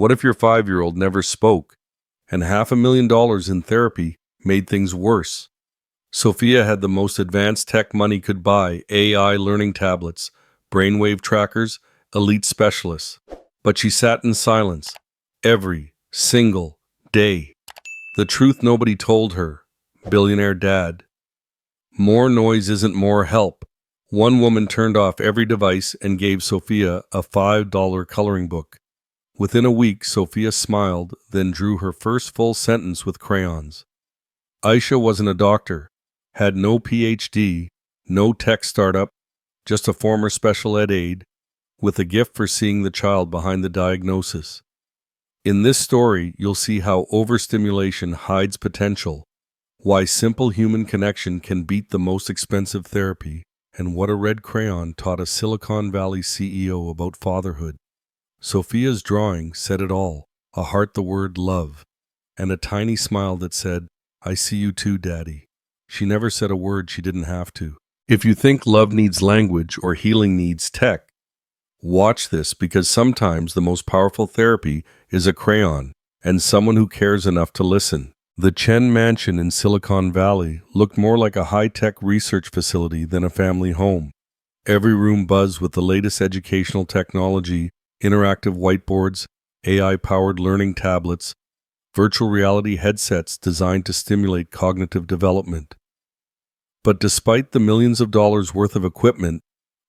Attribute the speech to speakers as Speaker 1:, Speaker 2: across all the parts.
Speaker 1: What if your 5-year-old never spoke, and $500,000 in therapy made things worse? Sophia had the most advanced tech money could buy: AI learning tablets, brainwave trackers, elite specialists. But she sat in silence every single day. The truth nobody told her: billionaire dad. More noise isn't more help. One woman turned off every device and gave Sophia a $5 coloring book. Within a week, Sophia smiled, then drew her first full sentence with crayons. Aisha wasn't a doctor, had no PhD, no tech startup, just a former special ed aide with a gift for seeing the child behind the diagnosis. In this story, you'll see how overstimulation hides potential, why simple human connection can beat the most expensive therapy, and what a red crayon taught a Silicon Valley CEO about fatherhood. Sophia's drawing said it all: a heart, the word love, and a tiny smile that said, "I see you too, Daddy." She never said a word she didn't have to. If you think love needs language or healing needs tech, watch this, because sometimes the most powerful therapy is a crayon and someone who cares enough to listen. The Chen mansion in Silicon Valley looked more like a high-tech research facility than a family home. Every room buzzed with the latest educational technology: interactive whiteboards, AI-powered learning tablets, virtual reality headsets designed to stimulate cognitive development. But despite the millions of dollars worth of equipment,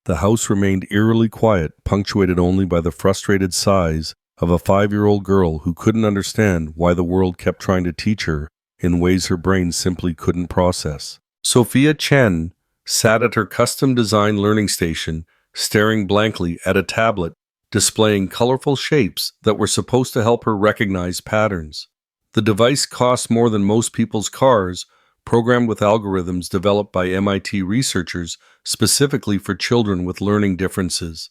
Speaker 1: the house remained eerily quiet, punctuated only by the frustrated sighs of a 5-year-old girl who couldn't understand why the world kept trying to teach her in ways her brain simply couldn't process. Sophia Chen sat at her custom-designed learning station, staring blankly at a tablet displaying colorful shapes that were supposed to help her recognize patterns. The device cost more than most people's cars, programmed with algorithms developed by MIT researchers specifically for children with learning differences.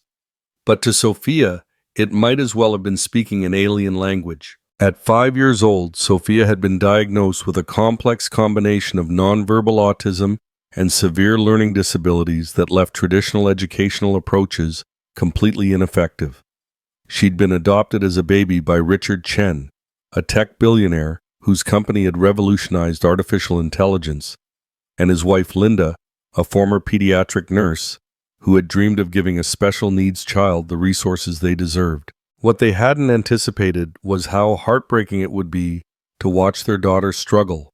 Speaker 1: But to Sophia, it might as well have been speaking an alien language. At 5 years old, Sophia had been diagnosed with a complex combination of nonverbal autism and severe learning disabilities that left traditional educational approaches completely ineffective. She'd been adopted as a baby by Richard Chen, a tech billionaire whose company had revolutionized artificial intelligence, and his wife Linda, a former pediatric nurse, who had dreamed of giving a special needs child the resources they deserved. What they hadn't anticipated was how heartbreaking it would be to watch their daughter struggle,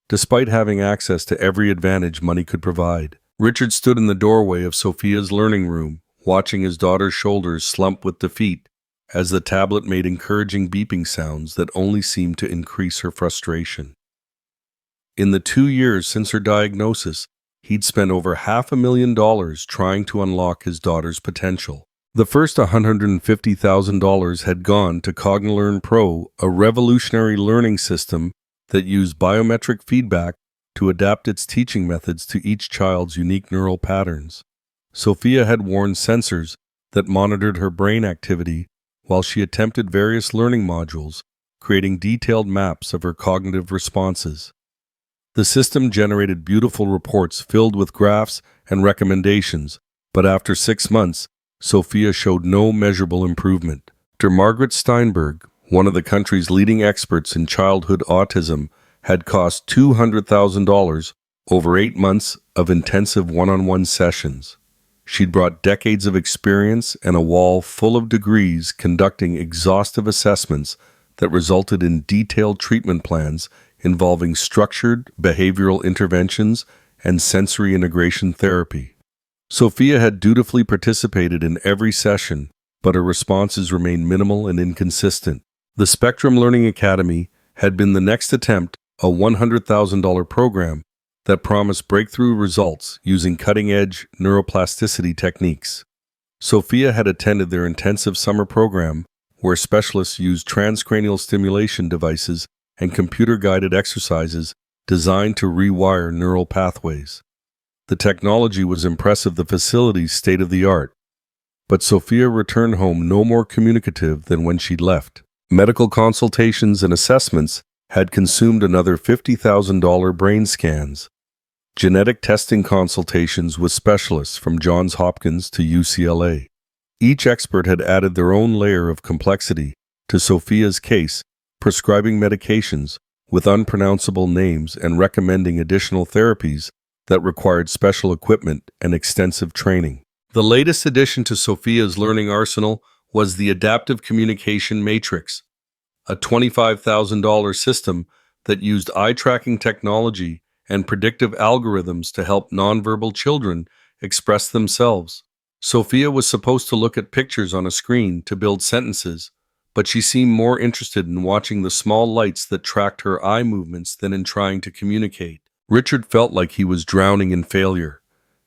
Speaker 1: despite having access to every advantage money could provide. Richard stood in the doorway of Sophia's learning room, watching his daughter's shoulders slump with defeat as the tablet made encouraging beeping sounds that only seemed to increase her frustration. In the 2 years since her diagnosis, he'd spent over $500,000 trying to unlock his daughter's potential. The first $150,000 had gone to CogniLearn Pro, a revolutionary learning system that used biometric feedback to adapt its teaching methods to each child's unique neural patterns. Sophia had worn sensors that monitored her brain activity while she attempted various learning modules, creating detailed maps of her cognitive responses. The system generated beautiful reports filled with graphs and recommendations, but after 6 months, Sophia showed no measurable improvement. Dr. Margaret Steinberg, one of the country's leading experts in childhood autism, had cost $200,000 over 8 months of intensive one-on-one sessions. She'd brought decades of experience and a wall full of degrees conducting exhaustive assessments that resulted in detailed treatment plans involving structured behavioral interventions and sensory integration therapy. Sophia had dutifully participated in every session, but her responses remained minimal and inconsistent. The Spectrum Learning Academy had been the next attempt, a $100,000 program that promised breakthrough results using cutting-edge neuroplasticity techniques. Sophia had attended their intensive summer program, where specialists used transcranial stimulation devices and computer-guided exercises designed to rewire neural pathways. The technology was impressive, the facilities state-of-the-art, but Sophia returned home no more communicative than when she'd left. Medical consultations and assessments had consumed another $50,000 brain scans. Genetic testing consultations with specialists from Johns Hopkins to UCLA. Each expert had added their own layer of complexity, to Sophia's case, prescribing medications with unpronounceable names and recommending additional therapies that required special equipment and extensive training. The latest addition to Sophia's learning arsenal was the Adaptive Communication Matrix, a $25,000 system that used eye-tracking technology and predictive algorithms to help nonverbal children express themselves. Sophia was supposed to look at pictures on a screen to build sentences, but she seemed more interested in watching the small lights that tracked her eye movements than in trying to communicate. Richard felt like he was drowning in failure.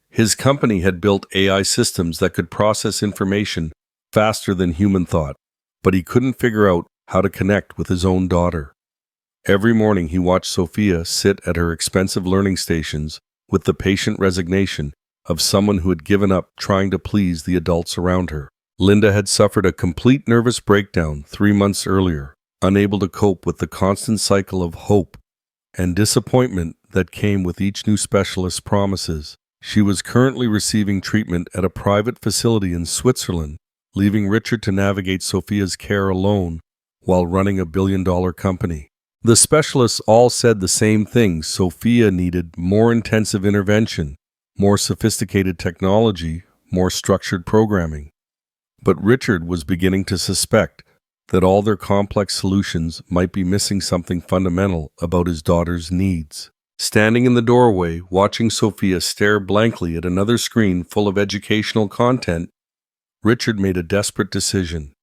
Speaker 1: His company had built AI systems that could process information faster than human thought, but he couldn't figure out how to connect with his own daughter. Every morning he watched Sophia sit at her expensive learning stations with the patient resignation of someone who had given up trying to please the adults around her. Linda had suffered a complete nervous breakdown 3 months earlier, unable to cope with the constant cycle of hope and disappointment that came with each new specialist's promises. She was currently receiving treatment at a private facility in Switzerland, leaving Richard to navigate Sophia's care alone while running a billion-dollar company. The specialists all said the same thing: Sophia needed more intensive intervention, more sophisticated technology, more structured programming. But Richard was beginning to suspect that all their complex solutions might be missing something fundamental about his daughter's needs. Standing in the doorway, watching Sophia stare blankly at another screen full of educational content, Richard made a desperate decision.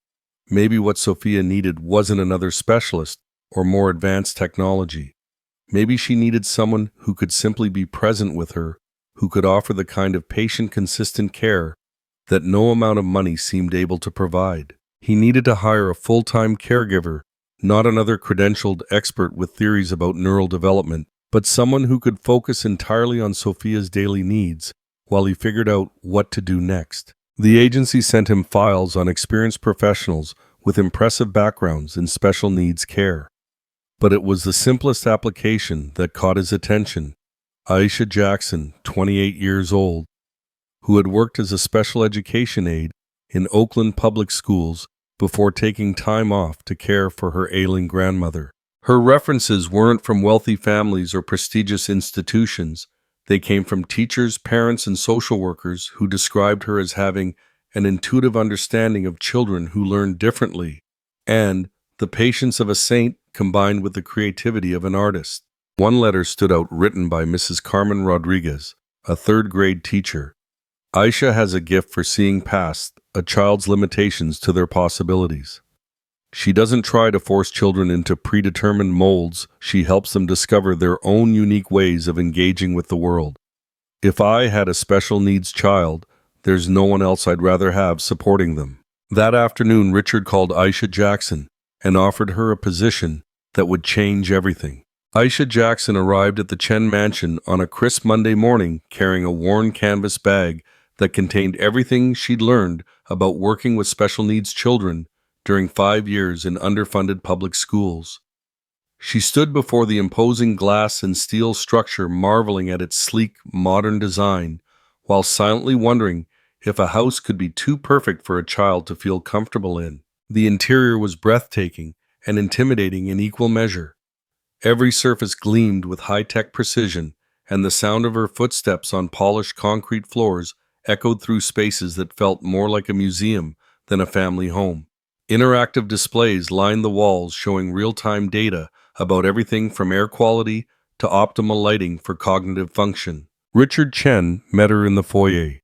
Speaker 1: Maybe what Sophia needed wasn't another specialist or more advanced technology. Maybe she needed someone who could simply be present with her, who could offer the kind of patient, consistent care that no amount of money seemed able to provide. He needed to hire a full-time caregiver, not another credentialed expert with theories about neural development, but someone who could focus entirely on Sophia's daily needs while he figured out what to do next. The agency sent him files on experienced professionals with impressive backgrounds in special needs care. But it was the simplest application that caught his attention. Aisha Jackson, 28 years old, who had worked as a special education aide in Oakland public schools before taking time off to care for her ailing grandmother. Her references weren't from wealthy families or prestigious institutions. They came from teachers, parents, and social workers who described her as having an intuitive understanding of children who learn differently, and the patience of a saint combined with the creativity of an artist. One letter stood out, written by Mrs. Carmen Rodriguez, a third-grade teacher. Aisha has a gift for seeing past a child's limitations to their possibilities. She doesn't try to force children into predetermined molds. She helps them discover their own unique ways of engaging with the world. If I had a special needs child, there's no one else I'd rather have supporting them. That afternoon, Richard called Aisha Jackson and offered her a position that would change everything. Aisha Jackson arrived at the Chen mansion on a crisp Monday morning carrying a worn canvas bag that contained everything she'd learned about working with special needs children during 5 years in underfunded public schools. She stood before the imposing glass and steel structure, marveling at its sleek, modern design, while silently wondering if a house could be too perfect for a child to feel comfortable in. The interior was breathtaking and intimidating in equal measure. Every surface gleamed with high-tech precision, and the sound of her footsteps on polished concrete floors echoed through spaces that felt more like a museum than a family home. Interactive displays lined the walls, showing real-time data about everything from air quality to optimal lighting for cognitive function. Richard Chen met her in the foyer.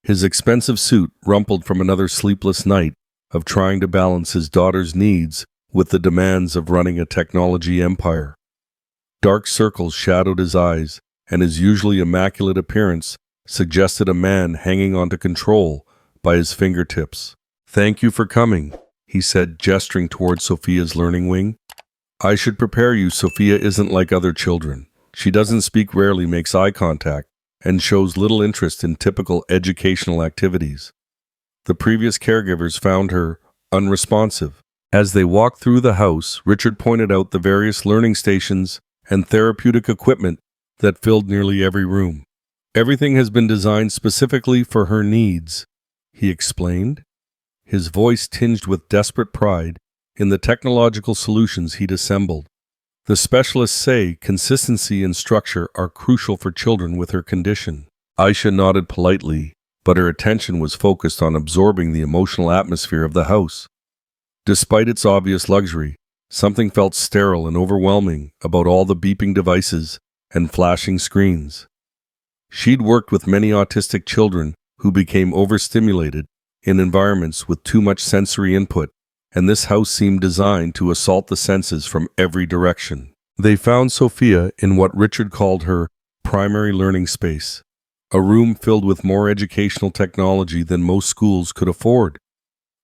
Speaker 1: His expensive suit rumpled from another sleepless night of trying to balance his daughter's needs with the demands of running a technology empire. Dark circles shadowed his eyes, and his usually immaculate appearance suggested a man hanging onto control by his fingertips. "Thank you for coming," he said, gesturing towards Sophia's learning wing. "I should prepare you, Sophia isn't like other children. She doesn't speak, rarely makes eye contact, and shows little interest in typical educational activities." The previous caregivers found her unresponsive. As they walked through the house, Richard pointed out the various learning stations and therapeutic equipment that filled nearly every room. "Everything has been designed specifically for her needs," he explained, his voice tinged with desperate pride in the technological solutions he'd assembled. The specialists say consistency and structure are crucial for children with her condition. Aisha nodded politely, but her attention was focused on absorbing the emotional atmosphere of the house. Despite its obvious luxury, something felt sterile and overwhelming about all the beeping devices and flashing screens. She'd worked with many autistic children who became overstimulated in environments with too much sensory input, and this house seemed designed to assault the senses from every direction. They found Sophia in what Richard called her primary learning space, a room filled with more educational technology than most schools could afford.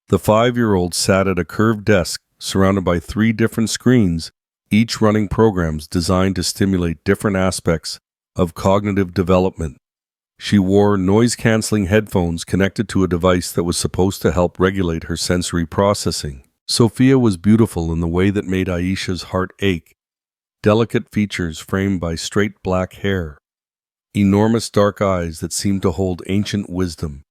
Speaker 1: The 5-year-old sat at a curved desk surrounded by 3 different screens, each running programs designed to stimulate different aspects of cognitive development. She wore noise-canceling headphones connected to a device that was supposed to help regulate her sensory processing. Sophia was beautiful in the way that made Aisha's heart ache. Delicate features framed by straight black hair, enormous dark eyes that seemed to hold ancient wisdom,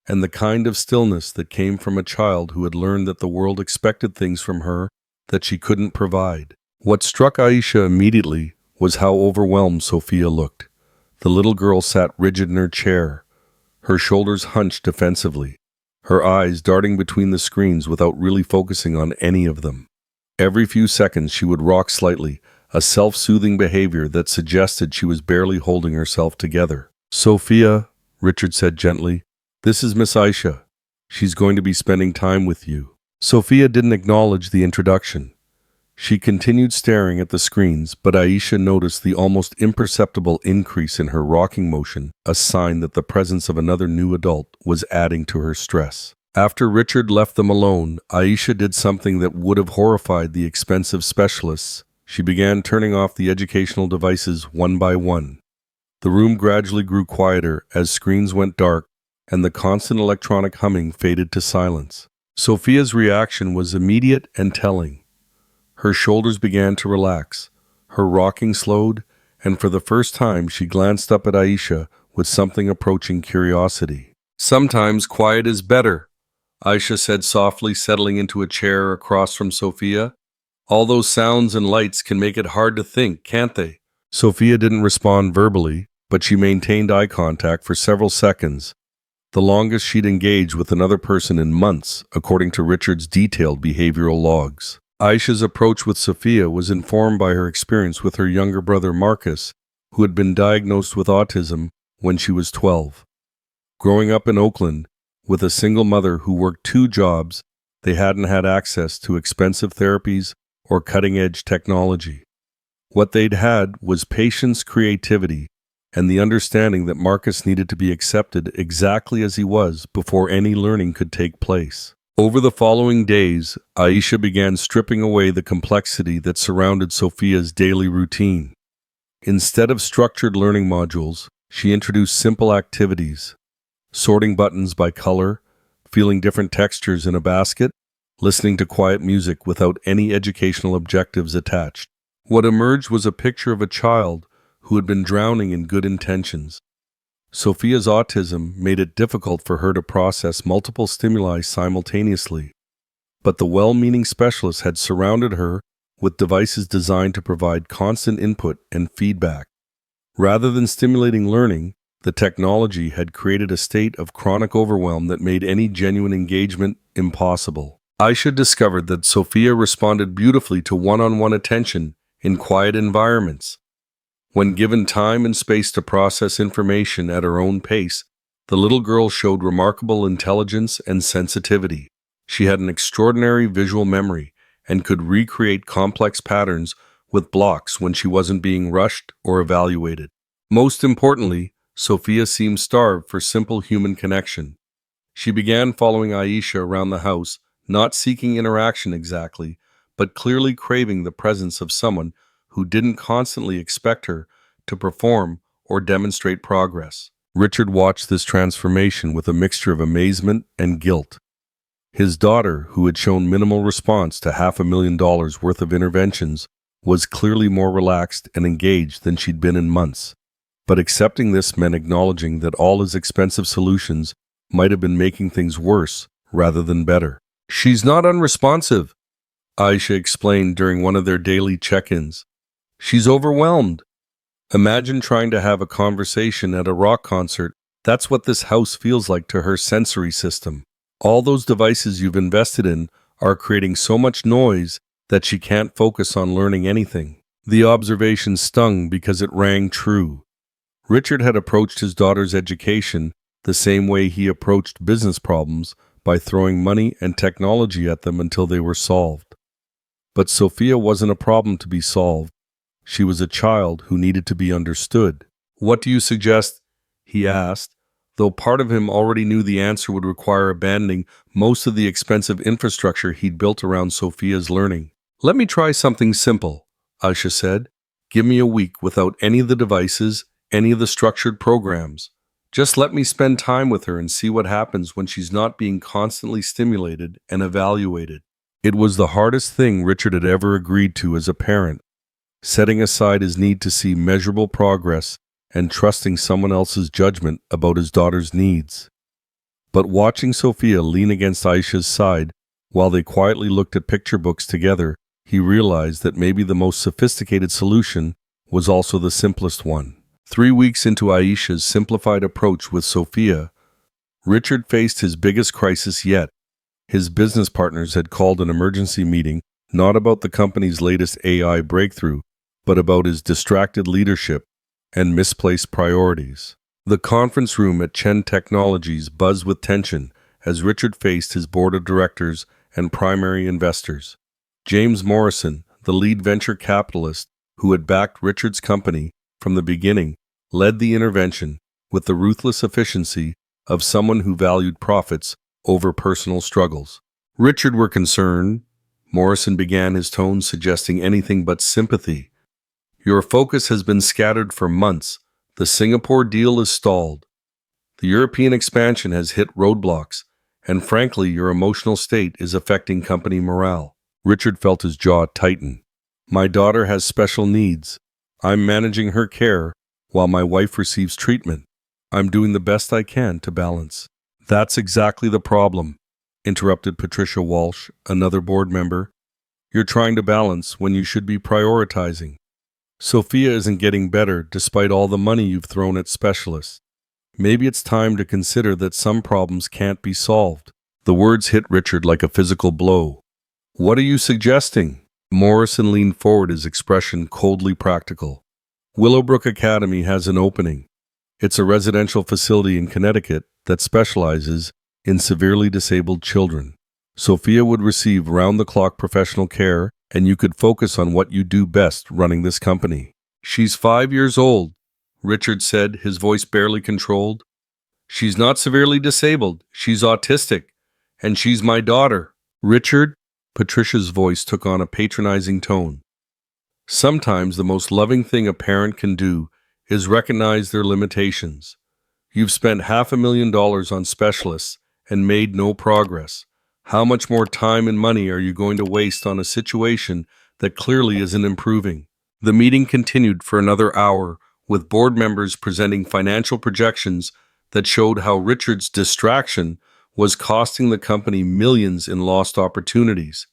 Speaker 1: and the kind of stillness that came from a child who had learned that the world expected things from her that she couldn't provide. What struck Aisha immediately was how overwhelmed Sophia looked. The little girl sat rigid in her chair, her shoulders hunched defensively, her eyes darting between the screens without really focusing on any of them. Every few seconds she would rock slightly, a self-soothing behavior that suggested she was barely holding herself together. "Sophia," Richard said gently, "this is Miss Aisha. She's going to be spending time with you." Sophia didn't acknowledge the introduction. She continued staring at the screens, but Aisha noticed the almost imperceptible increase in her rocking motion, a sign that the presence of another new adult was adding to her stress. After Richard left them alone, Aisha did something that would have horrified the expensive specialists. She began turning off the educational devices one by one. The room gradually grew quieter as screens went dark and the constant electronic humming faded to silence. Sophia's reaction was immediate and telling. Her shoulders began to relax, her rocking slowed, and for the first time she glanced up at Aisha with something approaching curiosity. "Sometimes quiet is better," Aisha said softly, settling into a chair across from Sophia. "All those sounds and lights can make it hard to think, can't they?" Sophia didn't respond verbally, but she maintained eye contact for several seconds, the longest she'd engaged with another person in months, according to Richard's detailed behavioral logs. Aisha's approach with Sophia was informed by her experience with her younger brother Marcus, who had been diagnosed with autism when she was 12. Growing up in Oakland, with a single mother who worked 2 jobs, they hadn't had access to expensive therapies or cutting-edge technology. What they'd had was patience, creativity, and the understanding that Marcus needed to be accepted exactly as he was before any learning could take place. Over the following days, Aisha began stripping away the complexity that surrounded Sophia's daily routine. Instead of structured learning modules, she introduced simple activities, sorting buttons by color, feeling different textures in a basket, listening to quiet music without any educational objectives attached. What emerged was a picture of a child who had been drowning in good intentions. Sophia's autism made it difficult for her to process multiple stimuli simultaneously, but the well-meaning specialists had surrounded her with devices designed to provide constant input and feedback. Rather than stimulating learning, the technology had created a state of chronic overwhelm that made any genuine engagement impossible. Aisha discovered that Sophia responded beautifully to one-on-one attention in quiet environments. When given time and space to process information at her own pace, the little girl showed remarkable intelligence and sensitivity. She had an extraordinary visual memory and could recreate complex patterns with blocks when she wasn't being rushed or evaluated. Most importantly, Sophia seemed starved for simple human connection. She began following Aisha around the house, not seeking interaction exactly, but clearly craving the presence of someone who didn't constantly expect her to perform or demonstrate progress. Richard watched this transformation with a mixture of amazement and guilt. His daughter, who had shown minimal response to $500,000 worth of interventions, was clearly more relaxed and engaged than she'd been in months. But accepting this meant acknowledging that all his expensive solutions might have been making things worse rather than better. "She's not unresponsive," Aisha explained during one of their daily check-ins. She's overwhelmed. Imagine trying to have a conversation at a rock concert. That's what this house feels like to her sensory system. All those devices you've invested in are creating so much noise that she can't focus on learning anything. The observation stung because it rang true. Richard had approached his daughter's education the same way he approached business problems, by throwing money and technology at them until they were solved. But Sophia wasn't a problem to be solved. She was a child who needed to be understood. "What do you suggest?" he asked, though part of him already knew the answer would require abandoning most of the expensive infrastructure he'd built around Sophia's learning. "Let me try something simple," Aisha said. "Give me a week without any of the devices, any of the structured programs. Just let me spend time with her and see what happens when she's not being constantly stimulated and evaluated." It was the hardest thing Richard had ever agreed to as a parent, setting aside his need to see measurable progress and trusting someone else's judgment about his daughter's needs. But watching Sophia lean against Aisha's side while they quietly looked at picture books together, he realized that maybe the most sophisticated solution was also the simplest one. 3 weeks into Aisha's simplified approach with Sophia, Richard faced his biggest crisis yet. His business partners had called an emergency meeting, not about the company's latest AI breakthrough, but about his distracted leadership and misplaced priorities. The conference room at Chen Technologies buzzed with tension as Richard faced his board of directors and primary investors. James Morrison, the lead venture capitalist who had backed Richard's company from the beginning, led the intervention with the ruthless efficiency of someone who valued profits over personal struggles. "Richard, we're concerned." Morrison began, his tone suggesting anything but sympathy. "Your focus has been scattered for months. The Singapore deal is stalled. The European expansion has hit roadblocks, and frankly, your emotional state is affecting company morale." Richard felt his jaw tighten. "My daughter has special needs. I'm managing her care while my wife receives treatment. I'm doing the best I can to balance." "That's exactly the problem," interrupted Patricia Walsh, another board member. "You're trying to balance when you should be prioritizing. Sophia isn't getting better despite all the money you've thrown at specialists. Maybe it's time to consider that some problems can't be solved." The words hit Richard like a physical blow. "What are you suggesting?" Morrison leaned forward, his expression coldly practical. "Willowbrook Academy has an opening. It's a residential facility in Connecticut that specializes in severely disabled children. Sophia would receive round-the-clock professional care, and you could focus on what you do best running this company." "She's 5 years old," Richard said, his voice barely controlled. "She's not severely disabled. She's autistic. And she's my daughter." "Richard," Patricia's voice took on a patronizing tone. "Sometimes the most loving thing a parent can do is recognize their limitations. You've spent $500,000 on specialists and made no progress. How much more time and money are you going to waste on a situation that clearly isn't improving?" The meeting continued for another hour, with board members presenting financial projections that showed how Richard's distraction was costing the company millions in lost opportunities.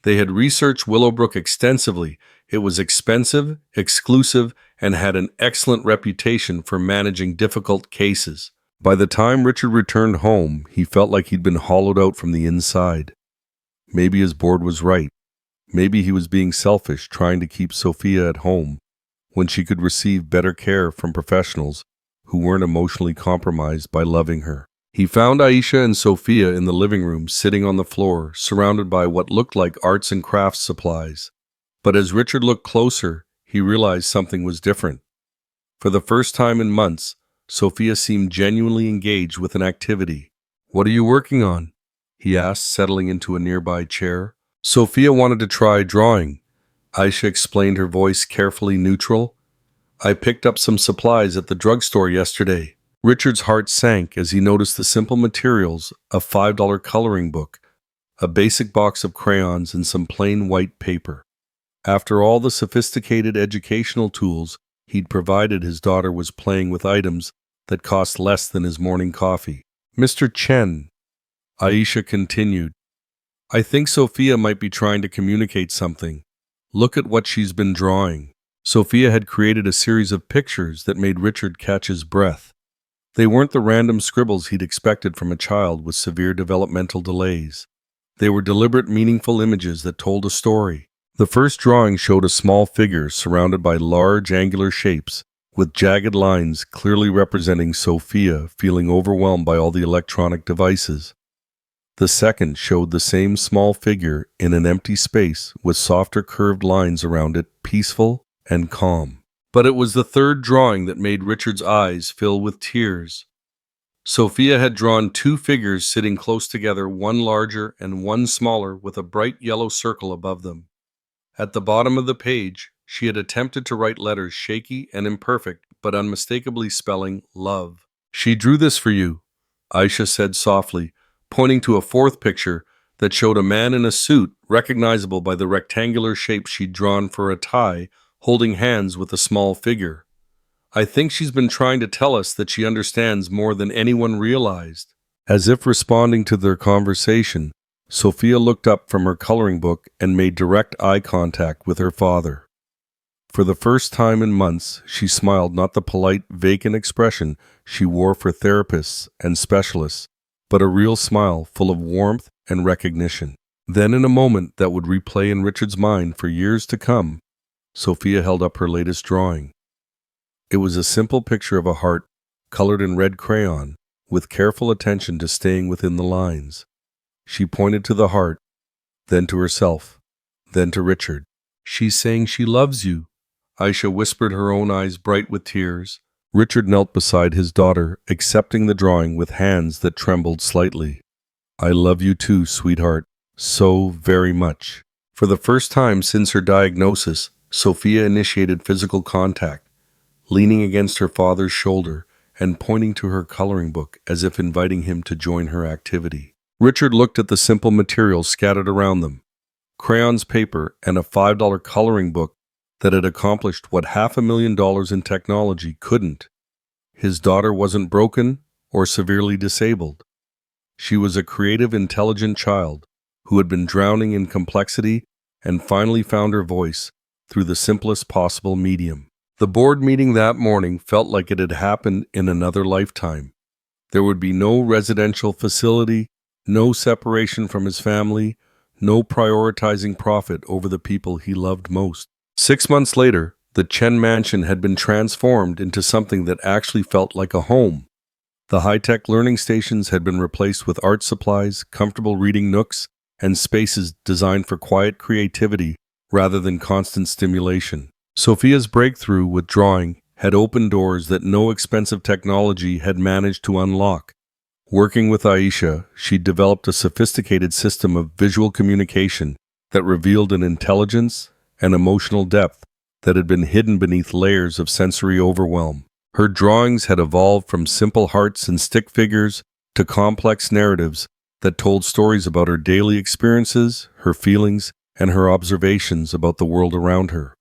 Speaker 1: They had researched Willowbrook extensively. It was expensive, exclusive, and had an excellent reputation for managing difficult cases. By the time Richard returned home, he felt like he'd been hollowed out from the inside. Maybe his board was right. Maybe he was being selfish, trying to keep Sophia at home when she could receive better care from professionals who weren't emotionally compromised by loving her. He found Aisha and Sophia in the living room, sitting on the floor, surrounded by what looked like arts and crafts supplies. But as Richard looked closer, he realized something was different. For the first time in months, Sophia seemed genuinely engaged with an activity. "What are you working on?" he asked, settling into a nearby chair. Sophia wanted to try drawing. Aisha explained, her voice carefully neutral. "I picked up some supplies at the drugstore yesterday." Richard's heart sank as he noticed the simple materials: a $5 coloring book, a basic box of crayons, and some plain white paper. After all the sophisticated educational tools he'd provided, his daughter was playing with items that cost less than his morning coffee. "Mr. Chen," Aisha continued, I think Sophia might be trying to communicate something. Look at what she's been drawing. Sophia had created a series of pictures that made Richard catch his breath. They weren't the random scribbles he'd expected from a child with severe developmental delays. They were deliberate, meaningful images that told a story. The first drawing showed a small figure surrounded by large, angular shapes, with jagged lines clearly representing Sophia feeling overwhelmed by all the electronic devices. The second showed the same small figure in an empty space with softer curved lines around it, peaceful and calm. But it was the third drawing that made Richard's eyes fill with tears. Sophia had drawn two figures sitting close together, one larger and one smaller, with a bright yellow circle above them. At the bottom of the page, she had attempted to write letters shaky and imperfect, but unmistakably spelling love. "She drew this for you," Aisha said softly, pointing to a fourth picture that showed a man in a suit, recognizable by the rectangular shape she'd drawn for a tie, holding hands with a small figure. "I think she's been trying to tell us that she understands more than anyone realized." As if responding to their conversation, Sophia looked up from her coloring book and made direct eye contact with her father. For the first time in months, she smiled, not the polite, vacant expression she wore for therapists and specialists, but a real smile full of warmth and recognition. Then, in a moment that would replay in Richard's mind for years to come, Sophia held up her latest drawing. It was a simple picture of a heart, colored in red crayon, with careful attention to staying within the lines. She pointed to the heart, then to herself, then to Richard. "She's saying she loves you," Aisha whispered, her own eyes bright with tears. Richard knelt beside his daughter, accepting the drawing with hands that trembled slightly. "I love you too, sweetheart, so very much." For the first time since her diagnosis, Sophia initiated physical contact, leaning against her father's shoulder and pointing to her coloring book as if inviting him to join her activity. Richard looked at the simple materials scattered around them: crayons, paper, and a $5 coloring book that had accomplished what $500,000 in technology couldn't. His daughter wasn't broken or severely disabled. She was a creative, intelligent child who had been drowning in complexity and finally found her voice through the simplest possible medium. The board meeting that morning felt like it had happened in another lifetime. There would be no residential facility, no separation from his family, no prioritizing profit over the people he loved most. 6 months later, the Chen mansion had been transformed into something that actually felt like a home. The high-tech learning stations had been replaced with art supplies, comfortable reading nooks, and spaces designed for quiet creativity rather than constant stimulation. Sophia's breakthrough with drawing had opened doors that no expensive technology had managed to unlock. Working with Aisha, she developed a sophisticated system of visual communication that revealed an intelligence and emotional depth that had been hidden beneath layers of sensory overwhelm. Her drawings had evolved from simple hearts and stick figures to complex narratives that told stories about her daily experiences, her feelings, and her observations about the world around her.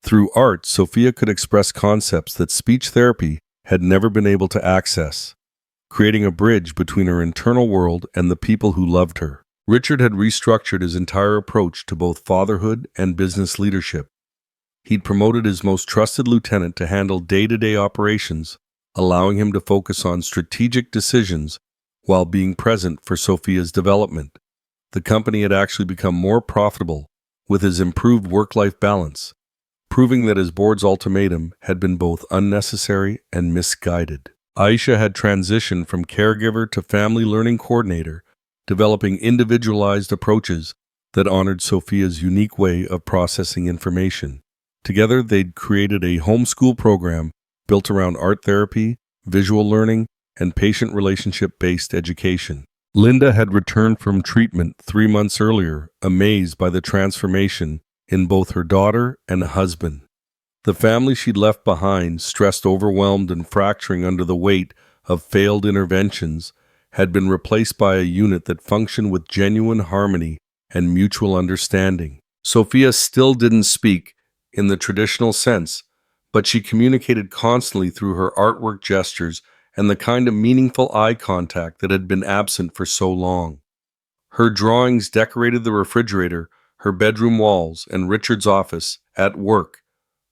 Speaker 1: Through art, Sophia could express concepts that speech therapy had never been able to access, creating a bridge between her internal world and the people who loved her. Richard had restructured his entire approach to both fatherhood and business leadership. He'd promoted his most trusted lieutenant to handle day-to-day operations, allowing him to focus on strategic decisions while being present for Sophia's development. The company had actually become more profitable with his improved work-life balance, proving that his board's ultimatum had been both unnecessary and misguided. Aisha had transitioned from caregiver to family learning coordinator, developing individualized approaches that honored Sophia's unique way of processing information. Together, they'd created a homeschool program built around art therapy, visual learning, and patient relationship-based education. Linda had returned from treatment 3 months earlier, amazed by the transformation in both her daughter and husband. The family she'd left behind, stressed, overwhelmed, and fracturing under the weight of failed interventions, had been replaced by a unit that functioned with genuine harmony and mutual understanding. Sophia still didn't speak in the traditional sense, but she communicated constantly through her artwork, gestures, and the kind of meaningful eye contact that had been absent for so long. Her drawings decorated the refrigerator, her bedroom walls, and Richard's office at work,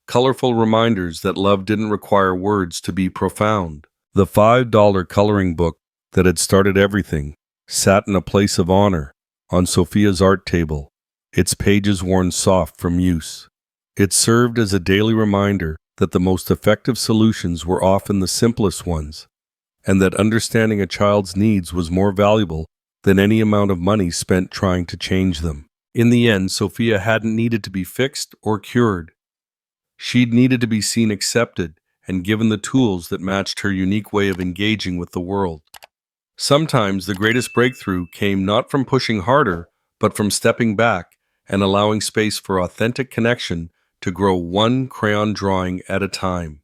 Speaker 1: colorful reminders that love didn't require words to be profound. The $5 coloring book that had started everything sat in a place of honor on Sophia's art table, its pages worn soft from use. It served as a daily reminder that the most effective solutions were often the simplest ones, and that understanding a child's needs was more valuable than any amount of money spent trying to change them. In the end, Sophia hadn't needed to be fixed or cured. She'd needed to be seen accepted and given the tools that matched her unique way of engaging with the world. Sometimes the greatest breakthrough came not from pushing harder, but from stepping back and allowing space for authentic connection to grow one crayon drawing at a time.